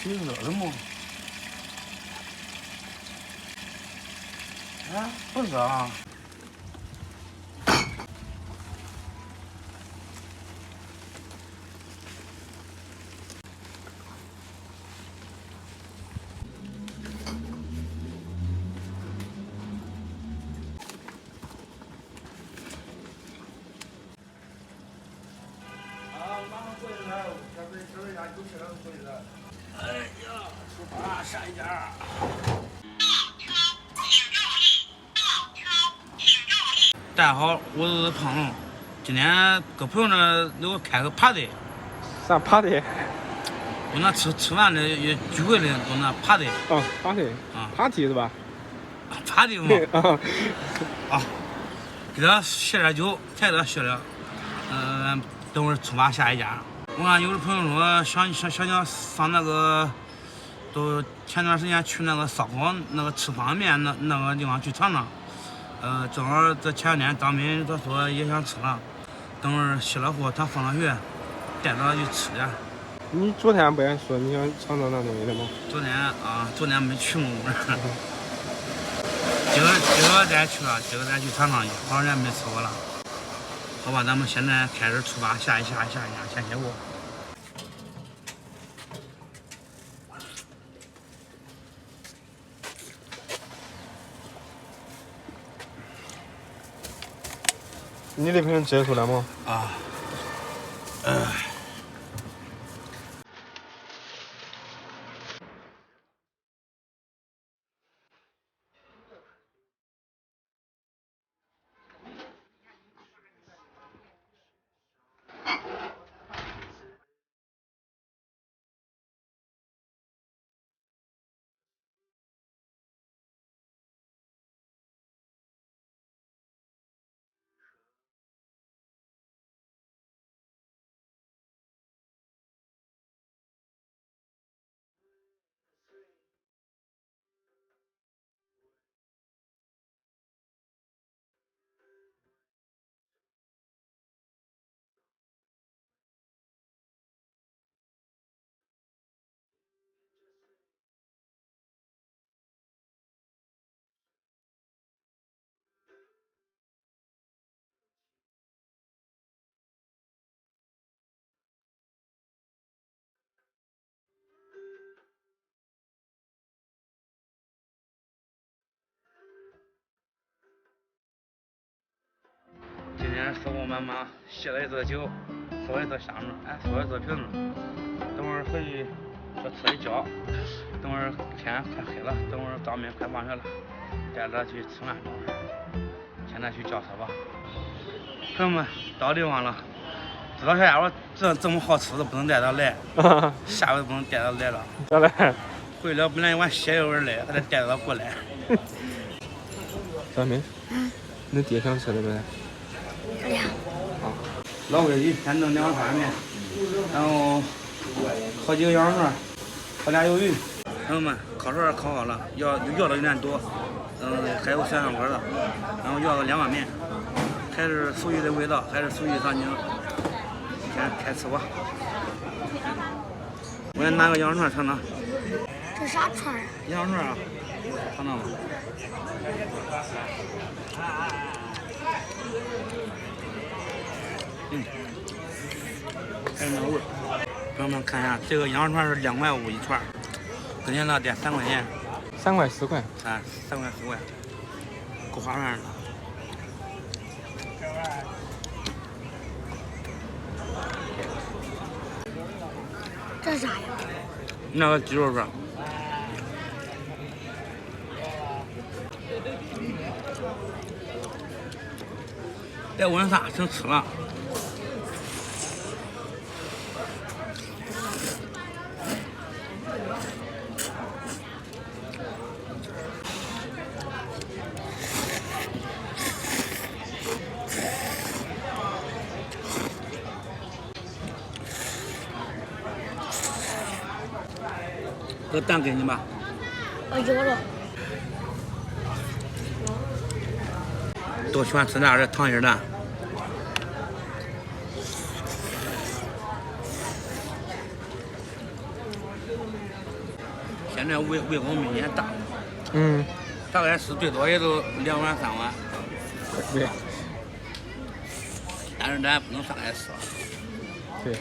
吃热的吗？啊，不是啊。哎呀，出发下一家。大家好，我是胖龙，今天跟朋友呢有开个 party。啥 party？ 我那吃饭的聚会的，我那 party。哦 ，party 啊 ，party 是吧 ？party 嘛。啊，啊，给他写点酒，才给他写了。等会儿出发下一家。我看有的朋友说想上那个，都前段时间去那个烧烤那个吃方便面那个地方去尝尝。正好这前两天张斌他说也想吃了，等会儿熄了火，他放了学，带他去吃点。你昨天不也说你想尝尝那东西的吗？昨天没去嘛，今个再去了，今个再去尝尝去，好长时间没吃过了。好吧，咱们现在开始出发，下一家，先歇过。你的朋友结束了吗？啊，今天收获满满，写了一桌酒，收了一桌箱子，收了一桌瓶子。等会儿回去坐车一觉，等会儿天快黑了，等会儿张斌快放学了，带他去吃饭。等会儿现在去叫车吧。朋友们，到地方了。知道下我这么好吃的不能带他来，下回不能带他来了。咋来？回了本来我歇一会儿来，还得带他过来。张明，你爹想吃的呗？好，老规矩，先弄2碗宽面，然后烤几个羊肉串，烤俩鱿鱼。朋友们，烤串烤好了，要的有点多，还有酸香锅的，然后要了2碗面，还是鲈鱼的味道，还是鲈鱼长筋。先开吃吧。我也拿个羊肉串尝尝。这啥串啊？羊肉串啊，尝尝吧。还有那味儿。朋友们看一下，这个羊肉串是2块5一串，之前那点3块钱。3块4块。3块4块，够划算的。这啥呀？那个鸡肉串。别问啥，请吃了。这蛋给你吧。有了。都喜欢吃那这溏心蛋。现在胃口明显大，大概是最多也就2碗3碗。对。但是咱不能上来吃。对。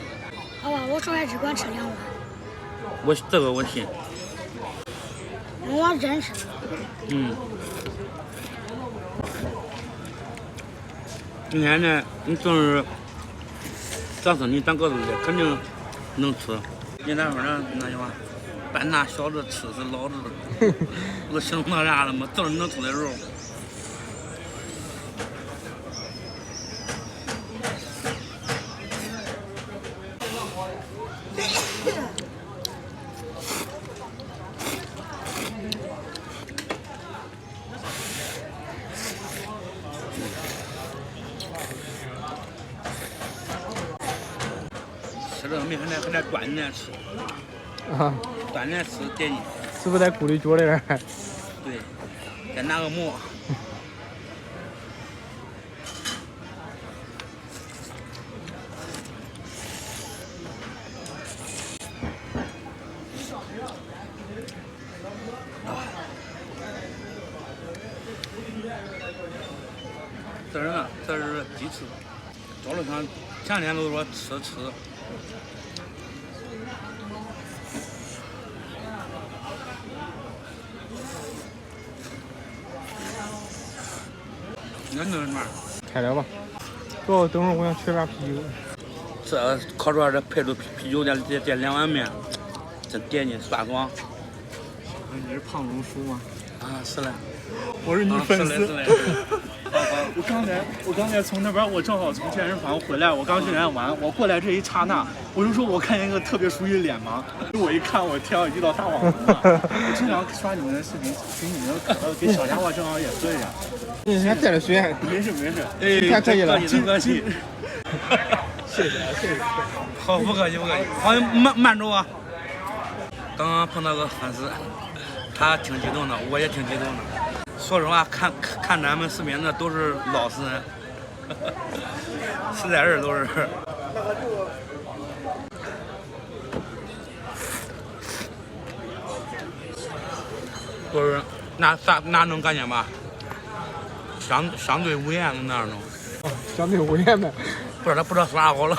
好吧，我说还只管吃2碗。这个我信。我真是。今天呢，你正是长身体长个子的，肯定能吃。你那会儿呢，那叫啥？半大小子吃是老子，我都形容到啥了嘛？都是能吃的肉。吃这个面还得锻炼吃。锻炼吃点劲。是不是在鼓励脚里边？对，再拿个馍。这是呢，这是鸡翅。早上前天都说吃。那能什么？开了吧。不，等会儿我想缺点啤酒。这烤串这配着啤酒这2碗面，真点劲酸爽。你是胖龙叔吗？啊，是嘞。我是你粉丝。是嘞。我刚才从那边，我正好从健身房回来，我刚训练完，我过来这一刹那，我就说我看见一个特别熟悉的脸吗？我一看，我天啊，遇到大网红了！我经常刷你们的视频，给你们给小家伙正好也对呀。你还带着水？没事。太可以了，客气。谢谢。好，不客气。好，慢着啊。刚刚碰到个粉丝，他挺激动的，我也挺激动的。说实话，看咱们视频的都是老实人，实在人都是。不是，那种感觉吧，相对无言的那种。相对无言的。不知道说啥好了。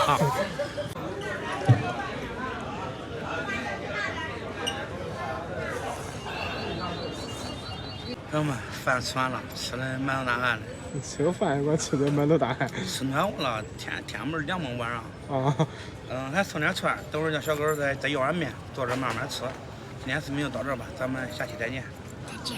朋友们，饭吃完了，吃的满头大汗的。你吃个饭给我吃的满头大汗。吃暖和了，天门凉嘛晚上。还剩点串，等会儿叫小狗再要碗面，坐这慢慢吃。今天视频就到这吧，咱们下期再见。再见。